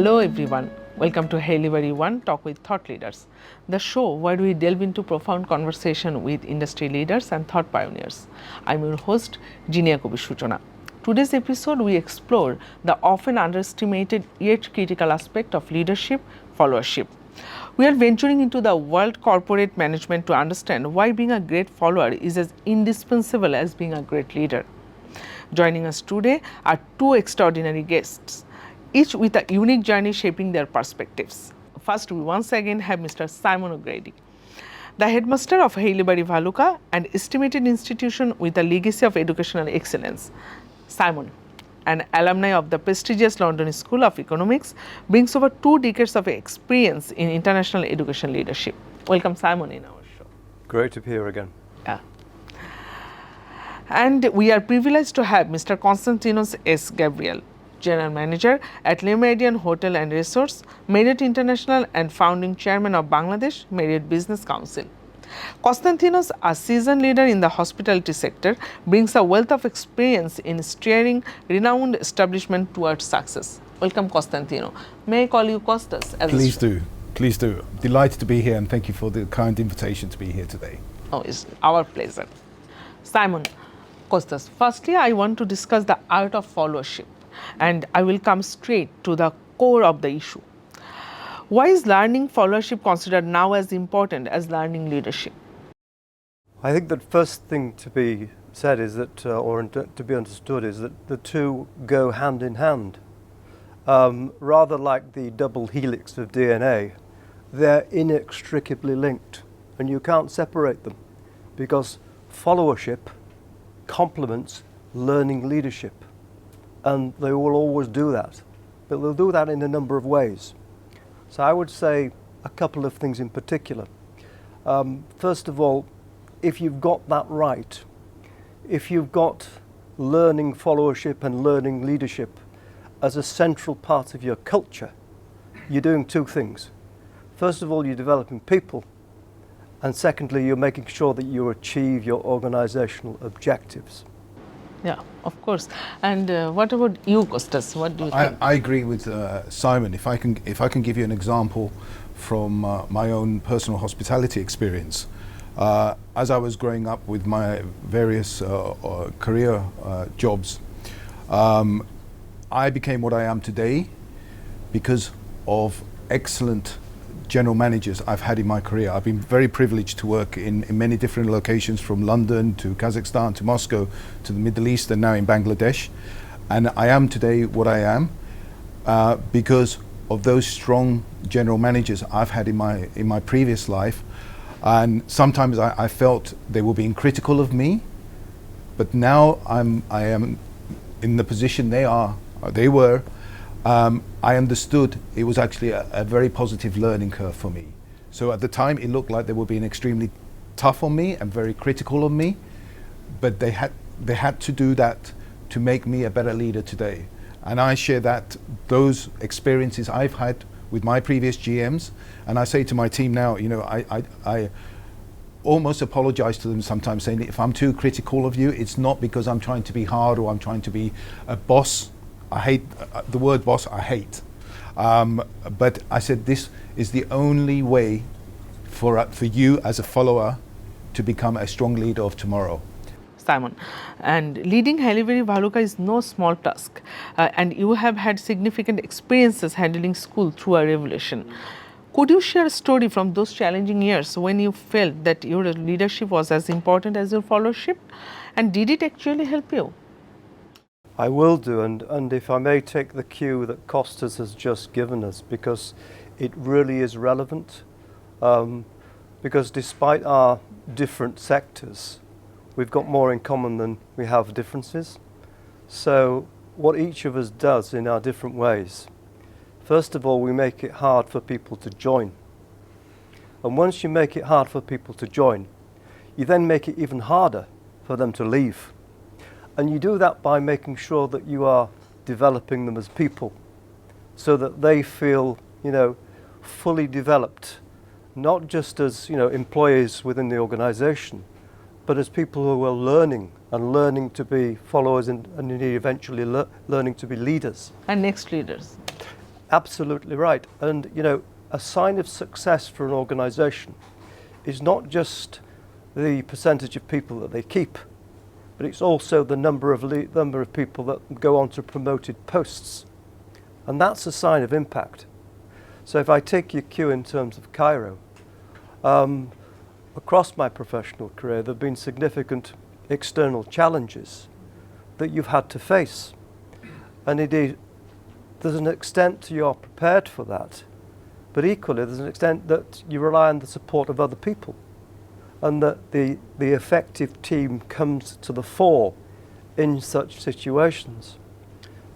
Hello everyone, welcome to Haileybury One Talk with Thought Leaders, the show where we delve into profound conversation with industry leaders and thought pioneers. I'm your host, Jinia Kobi Suchona. Today's episode we explore the often underestimated yet critical aspect of leadership, followership. We are venturing into the world corporate management to understand why being a great follower is as indispensable as being a great leader. Joining us today are two extraordinary guests, each with a unique journey shaping their perspectives. First, we once again have Mr. Simon O'Grady, the headmaster of Haileybury Bhaluka, an estimated institution with a legacy of educational excellence. Simon, an alumni of the prestigious London School of Economics, brings over 2 decades of experience in international education leadership. Welcome, Simon, in our show. Great to be here again. Yeah. And we are privileged to have Mr. Constantinos S. Gabriel, General Manager at Le Méridien Hotel and Resorts, Marriott International, and founding chairman of Bangladesh Marriott Business Council. Constantinos, a seasoned leader in the hospitality sector, brings a wealth of experience in steering renowned establishment towards success. Welcome, Constantino. May I call you Costas? Please do. Please do. Delighted to be here, and thank you for the kind invitation to be here today. Oh, it's our pleasure. Simon, Costas, firstly, I want to discuss the art of followership, and I will come straight to the core of the issue. Why is learning followership considered now as important as learning leadership? I think the first thing to be said is that, or to be understood, is that the two go hand in hand. Rather like the double helix of DNA, they're inextricably linked, and you can't separate them, because followership complements learning leadership. And they will always do that, but they'll do that in a number of ways. So I would say a couple of things in particular. First of all, if you've got that right, if you've got learning followership and learning leadership as a central part of your culture, you're doing two things. First of all, you're developing people, and secondly, you're making sure that you achieve your organizational objectives. Yeah, of course. And what about you, Costas? What do you think? I agree with Simon. If I can give you an example from my own personal hospitality experience, as I was growing up with my various career jobs, I became what I am today because of excellent general managers I've had in my career. I've been very privileged to work in many different locations, from London to Kazakhstan to Moscow to the Middle East and now in Bangladesh. And I am today what I am because of those strong general managers I've had in my previous life. And sometimes I felt they were being critical of me, but now I am in the position they were. I understood it was actually a very positive learning curve for me. So at the time it looked like they were being extremely tough on me and very critical of me, but they had to do that to make me a better leader today. And I share those experiences I've had with my previous GMs, and I say to my team now, I almost apologize to them sometimes, saying if I'm too critical of you, it's not because I'm trying to be hard or I'm trying to be a boss. I hate the word boss, I hate. But I said this is the only way for you as a follower to become a strong leader of tomorrow. Simon, and leading Haileybury Bhaluka is no small task, and you have had significant experiences handling school through a revolution. Could you share a story from those challenging years when you felt that your leadership was as important as your followership, and did it actually help you? I will do, and if I may take the cue that Costas has just given us, because it really is relevant, because despite our different sectors, we've got more in common than we have differences. So what each of us does in our different ways, first of all, we make it hard for people to join. And once you make it hard for people to join, you then make it even harder for them to leave. And you do that by making sure that you are developing them as people so that they feel, fully developed, not just as, employees within the organization, but as people who are learning to be followers and indeed eventually learning to be leaders. And next leaders. Absolutely right. And, you know, a sign of success for an organisation is not just the percentage of people that they keep, but it's also the number of people that go on to promoted posts. And that's a sign of impact. So if I take your cue in terms of Cairo, across my professional career, there have been significant external challenges that you've had to face. And indeed, there's an extent you're prepared for that, but equally there's an extent that you rely on the support of other people, and that the effective team comes to the fore in such situations.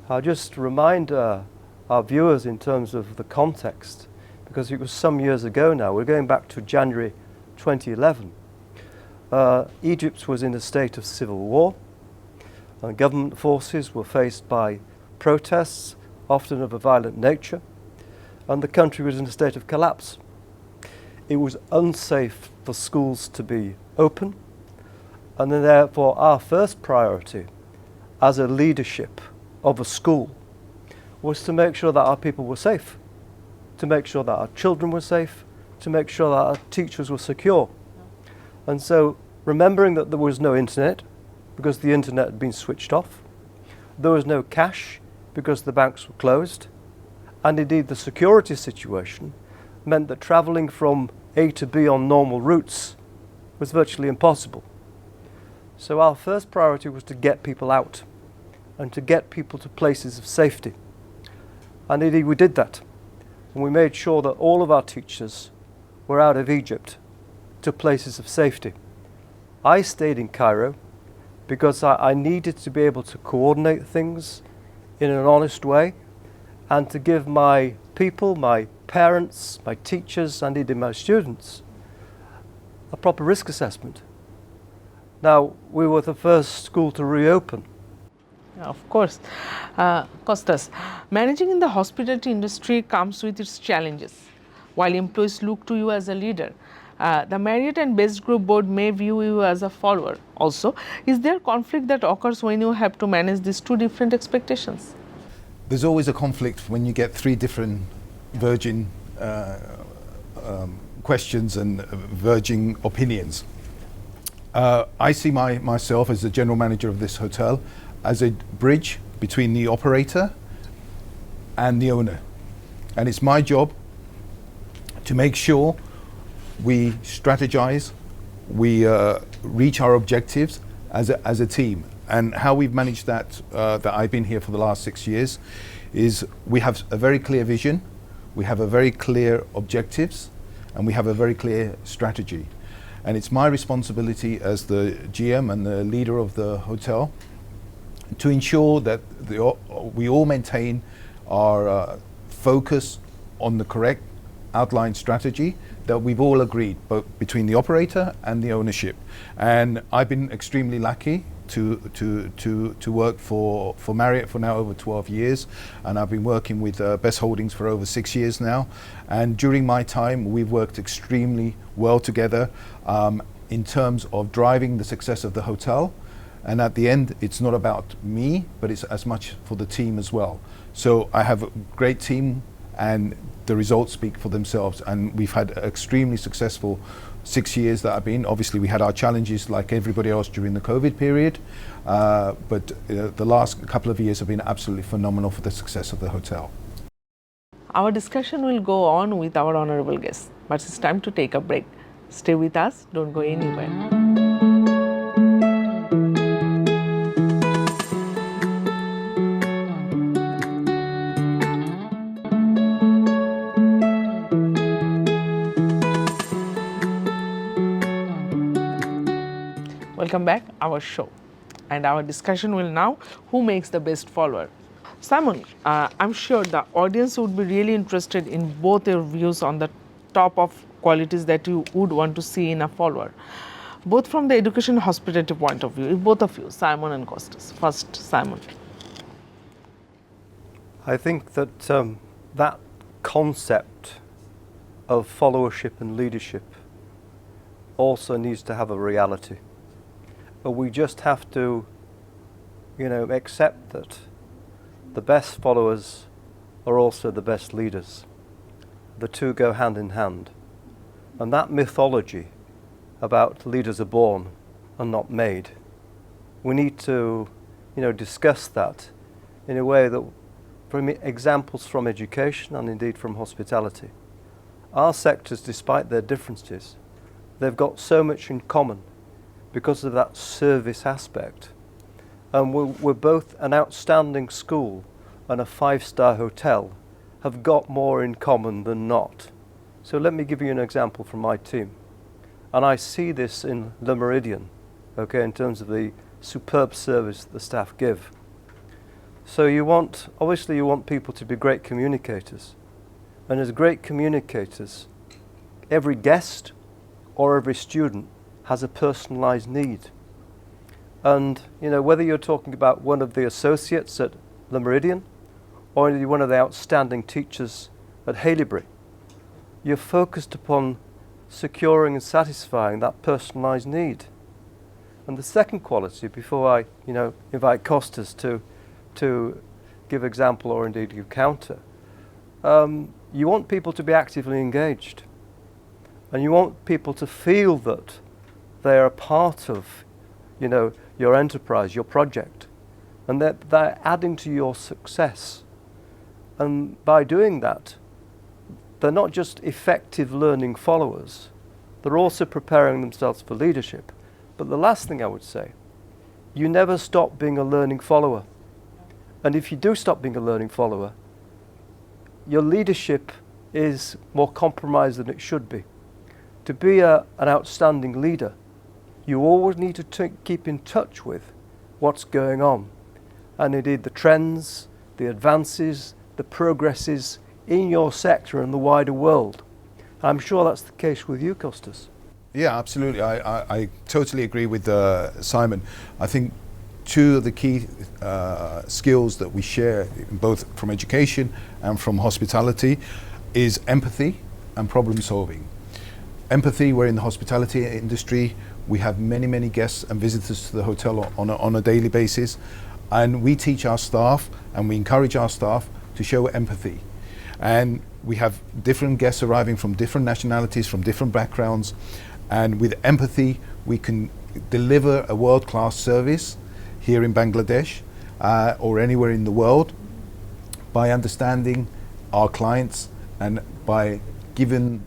I'll just remind our viewers in terms of the context, because it was some years ago now, we're going back to January 2011. Egypt was in a state of civil war, and government forces were faced by protests, often of a violent nature, and the country was in a state of collapse. It was unsafe for schools to be open, and then therefore our first priority as a leadership of a school was to make sure that our people were safe, to make sure that our children were safe, to make sure that our teachers were secure. And so, remembering that there was no internet, because the internet had been switched off, there was no cash, because the banks were closed, and indeed the security situation meant that travelling from A to B on normal routes was virtually impossible. So our first priority was to get people out and to get people to places of safety. And indeed we did that. And we made sure that all of our teachers were out of Egypt to places of safety. I stayed in Cairo because I needed to be able to coordinate things in an honest way and to give my people, my parents, my teachers, and indeed my students a proper risk assessment. Now, we were the first school to reopen. Of course. Costas, managing in the hospitality industry comes with its challenges. While employees look to you as a leader, the Marriott and Best Group board may view you as a follower. Also, is there conflict that occurs when you have to manage these two different expectations? There's always a conflict when you get three different verging questions and verging opinions. I see myself as the general manager of this hotel as a bridge between the operator and the owner. And it's my job to make sure we strategize, we reach our objectives as a team. And how we've managed that I've been here for the last 6 years, is we have a very clear vision, we have a very clear objectives, and we have a very clear strategy. And it's my responsibility as the GM and the leader of the hotel to ensure that we all maintain our focus on the correct outlined strategy that we've all agreed, both between the operator and the ownership. And I've been extremely lucky to work for Marriott for now over 12 years, and I've been working with Best Holdings for over 6 years now. And during my time, we've worked extremely well together in terms of driving the success of the hotel. And at the end, it's not about me, but it's as much for the team as well. So I have a great team, and the results speak for themselves. And we've had extremely successful 6 years that I've been. Obviously, we had our challenges like everybody else during the COVID period, but the last couple of years have been absolutely phenomenal for the success of the hotel. Our discussion will go on with our honorable guest, but it's time to take a break. Stay with us, don't go anywhere. Welcome back, our show, and our discussion will now, who makes the best follower? Simon, I'm sure the audience would be really interested in both your views on the top of qualities that you would want to see in a follower, both from the education hospitality point of view, both of you, Simon and Costas. First, Simon. I think that that concept of followership and leadership also needs to have a reality. But we just have to, accept that the best followers are also the best leaders. The two go hand in hand. And that mythology about leaders are born and not made, we need to, discuss that in a way that, from examples from education and indeed from hospitality. Our sectors, despite their differences, they've got so much in common because of that service aspect. And we're both an outstanding school and a 5-star hotel have got more in common than not. So let me give you an example from my team. And I see this in Le Méridien, okay, in terms of the superb service the staff give. So obviously you want people to be great communicators. And as great communicators, every guest or every student has a personalized need. And whether you're talking about one of the associates at Le Méridien or one of the outstanding teachers at Haileybury, you're focused upon securing and satisfying that personalized need. And the second quality, before I invite Costas to give example or indeed give counter, you want people to be actively engaged. And you want people to feel that they are a part of your enterprise, your project, and that they're adding to your success. And by doing that, they're not just effective learning followers, they're also preparing themselves for leadership. But the last thing I would say, you never stop being a learning follower. And if you do stop being a learning follower, your leadership is more compromised than it should be. To be an outstanding leader, you always need to keep in touch with what's going on. And indeed the trends, the advances, the progresses in your sector and the wider world. I'm sure that's the case with you, Costas. Yeah, absolutely. I totally agree with Simon. I think two of the key skills that we share, both from education and from hospitality, is empathy and problem solving. Empathy, we're in the hospitality industry. We have many guests and visitors to the hotel on a daily basis. And we teach our staff and we encourage our staff to show empathy. And we have different guests arriving from different nationalities, from different backgrounds. And with empathy, we can deliver a world-class service here in Bangladesh or anywhere in the world by understanding our clients and by giving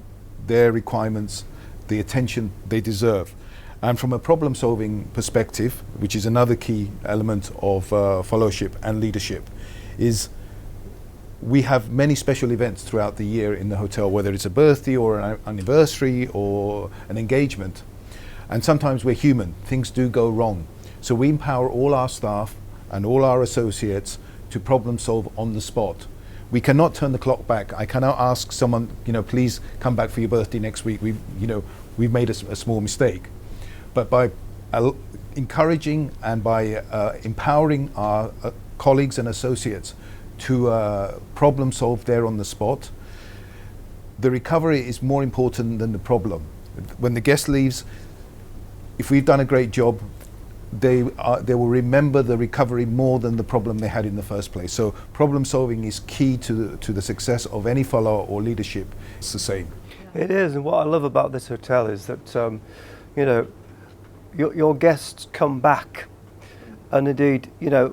their requirements the attention they deserve. And from a problem-solving perspective, which is another key element of fellowship and leadership, is we have many special events throughout the year in the hotel, whether it's a birthday or an anniversary or an engagement. And sometimes we're human, things do go wrong. So we empower all our staff and all our associates to problem solve on the spot. We cannot turn the clock back. I cannot ask someone, please come back for your birthday next week. We've made a small mistake. But by encouraging and by empowering our colleagues and associates to problem solve there on the spot, the recovery is more important than the problem. When the guest leaves, if we've done a great job, they will remember the recovery more than the problem they had in the first place. So problem solving is key to the success of any follower or leadership. It's the same. It is, and what I love about this hotel is that your guests come back, and indeed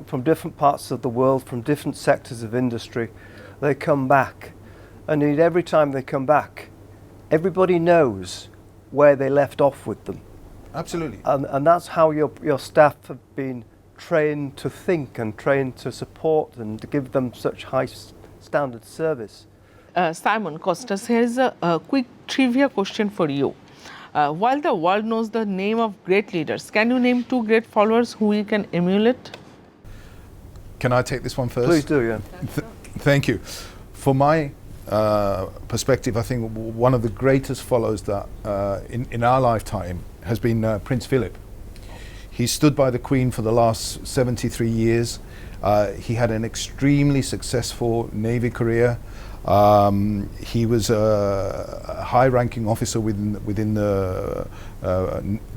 from different parts of the world, from different sectors of industry, they come back, and indeed every time they come back, everybody knows where they left off with them. Absolutely. And that's how your staff have been trained to think and trained to support and to give them such high standard service. Simon, Costas, here's a quick trivia question for you. While the world knows the name of great leaders, can you name 2 great followers who we can emulate? Can I take this one first? Please do, yeah. Thank you. For my perspective, I think one of the greatest followers that in our lifetime has been Prince Phillip. He stood by the Queen for the last 73 years. He had an extremely successful Navy career. He was a high-ranking officer within the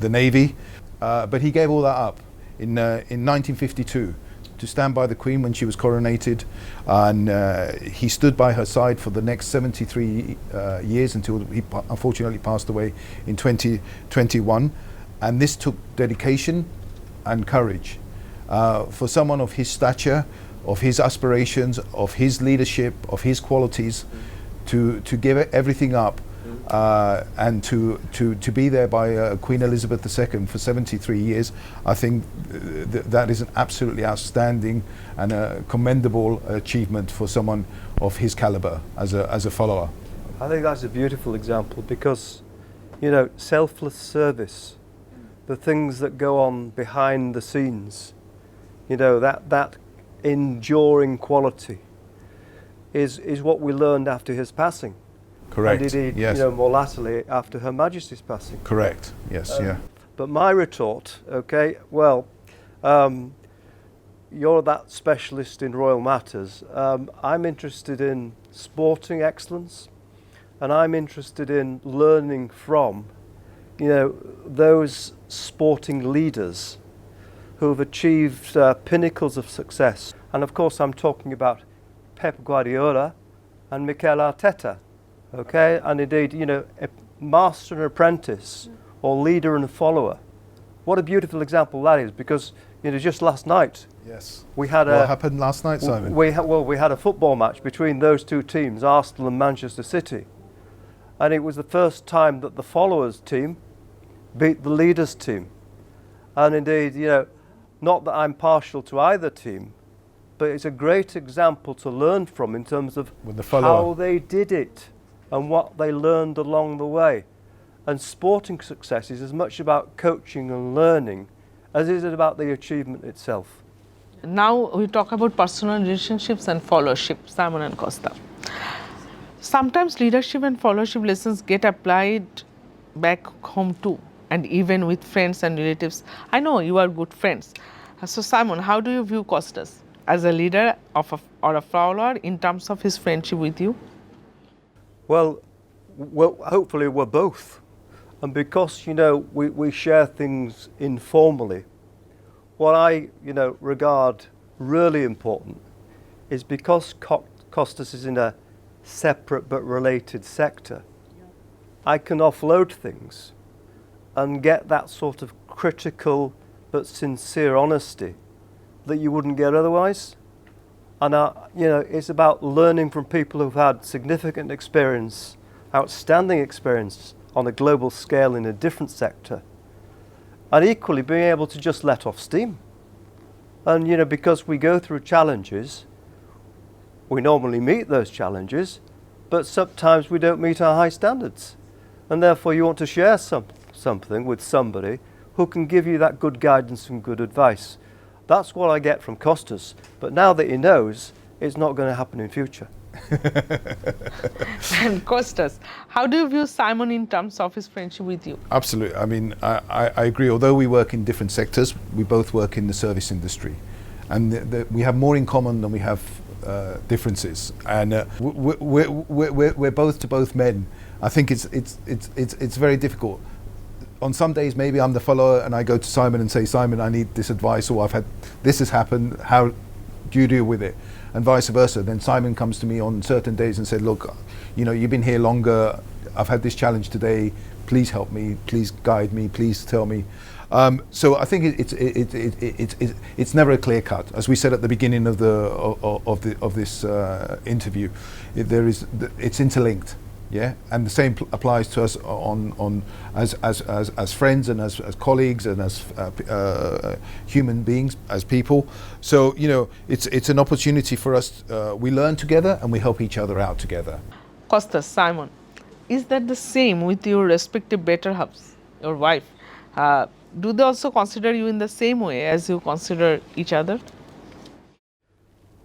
Navy, but he gave all that up. In 1952, to stand by the Queen when she was coronated, and he stood by her side for the next 73 years until he unfortunately passed away in 2021. And this took dedication and courage for someone of his stature, of his aspirations, of his leadership, of his qualities, to give everything up. And to be there by Queen Elizabeth II for 73 years, I think that is an absolutely outstanding and a commendable achievement for someone of his caliber as a follower. I think that's a beautiful example because, you know, selfless service, the things that go on behind the scenes, you know, that enduring quality is what we learned after his passing. Correct. And indeed, yes. you know, more latterly after Her Majesty's passing. Correct. Yes. Yeah. But my retort, okay, well, you're that specialist in royal matters. I'm interested in sporting excellence, and I'm interested in learning from, you know, those sporting leaders who have achieved pinnacles of success. And of course, I'm talking about Pep Guardiola and Mikel Arteta. Okay, and indeed, you know, a master and apprentice, or leader and follower. What a beautiful example that is, because, you know, just last night, Yes. we had What happened last night, Simon? we had a football match between those two teams, Arsenal and Manchester City, and it was the first time that the followers team beat the leaders team. And indeed, you know, not that I'm partial to either team, but it's a great example to learn from in terms of With the follower. how they did it and what they learned along the way. And sporting success is as much about coaching and learning as it is about the achievement itself. Now we talk about personal relationships and followership, Simon and Costa. Sometimes leadership and followership lessons get applied back home too, and even with friends and relatives. I know you are good friends. So Simon, how do you view Costas as a leader or a follower in terms of his friendship with you? Well, hopefully we're both. And because, you know, we share things informally, what I, you know, regard really important is because Costas is in a separate but related sector, I can offload things and get that sort of critical but sincere honesty that you wouldn't get otherwise. And, you know, it's about learning from people who've had significant experience, outstanding experience on a global scale in a different sector. And equally being able to just let off steam. And, you know, because we go through challenges, we normally meet those challenges, but sometimes we don't meet our high standards. And therefore you want to share something with somebody who can give you that good guidance and good advice. That's what I get from Costas. But now that he knows, it's not going to happen in future. And Costas, how do you view Simon in terms of his friendship with you? Absolutely. I mean, I agree. Although we work in different sectors, we both work in the service industry. And we have more in common than we have differences. And we're both to both men. I think it's very difficult. On some days, maybe I'm the follower and I go to Simon and say, Simon, I need this advice, or this has happened, how do you deal with it? And vice versa. Then Simon comes to me on certain days and said, look, you know, you've been here longer, I've had this challenge today, please help me, please guide me, please tell me. So I think it's never a clear cut. As we said at the beginning of this interview, it's interlinked. Yeah, and the same applies to us as friends and as colleagues and as human beings, as people. So, you know, it's an opportunity for us. We learn together and we help each other out together. Costas, Simon, is that the same with your respective better halves, your wife? Do they also consider you in the same way as you consider each other?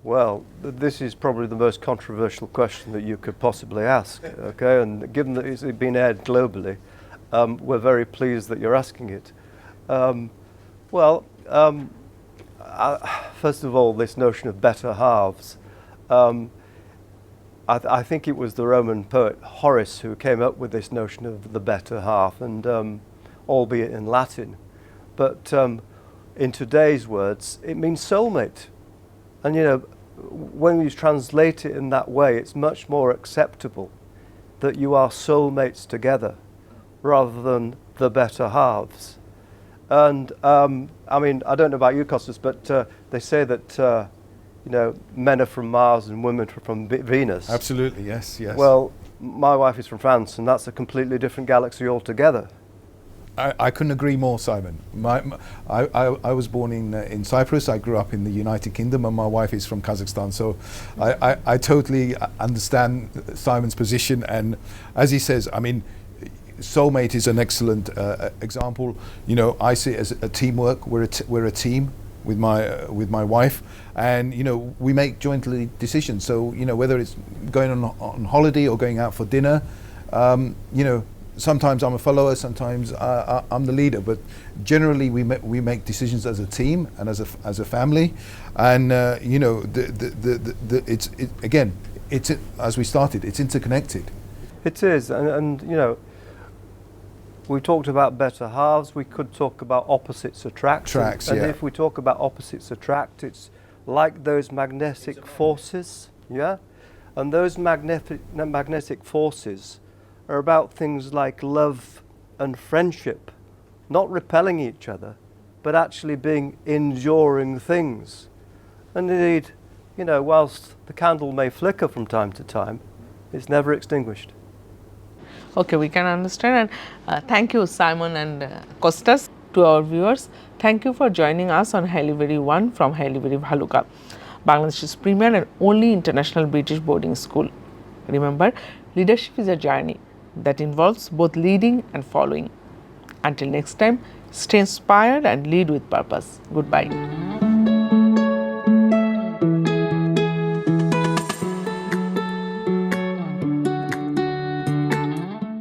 Well, this is probably the most controversial question that you could possibly ask, okay? And given that it's been aired globally, we're very pleased that you're asking it. First of all, this notion of better halves. I think it was the Roman poet Horace who came up with this notion of the better half, and albeit in Latin. But in today's words, it means soulmate. And you know, when you translate it in that way, it's much more acceptable that you are soulmates together rather than the better halves. And I mean, I don't know about you, Costas, but they say that you know, men are from Mars and women are from Venus. Absolutely, yes, yes. Well, my wife is from France, and that's a completely different galaxy altogether. I couldn't agree more, Simon. I was born in Cyprus. I grew up in the United Kingdom, and my wife is from Kazakhstan. So I totally understand Simon's position. And as he says, I mean, soulmate is an excellent example. You know, I see it as a teamwork. We're a team with my wife, and you know, we make jointly decisions. So you know, whether it's going on holiday or going out for dinner, you know. Sometimes I'm a follower, sometimes I'm the leader, but generally we make decisions as a team and as a family, and you know, it's as we started, it's interconnected. It is, and you know, we talked about better halves. We could talk about opposites attract. And yeah. if we talk about opposites attract, it's like those magnetic forces, yeah, and those magnetic forces are about things like love and friendship, not repelling each other, but actually being enduring things. And indeed, you know, whilst the candle may flicker from time to time, it's never extinguished. Okay, we can understand, and thank you, Simon and Costas. To our viewers, thank you for joining us on Haileybury 1 from Haileybury Bhaluka, Bangladesh's premier and only international British boarding school. Remember, leadership is a journey that involves both leading and following. Until next time, stay inspired and lead with purpose. Goodbye.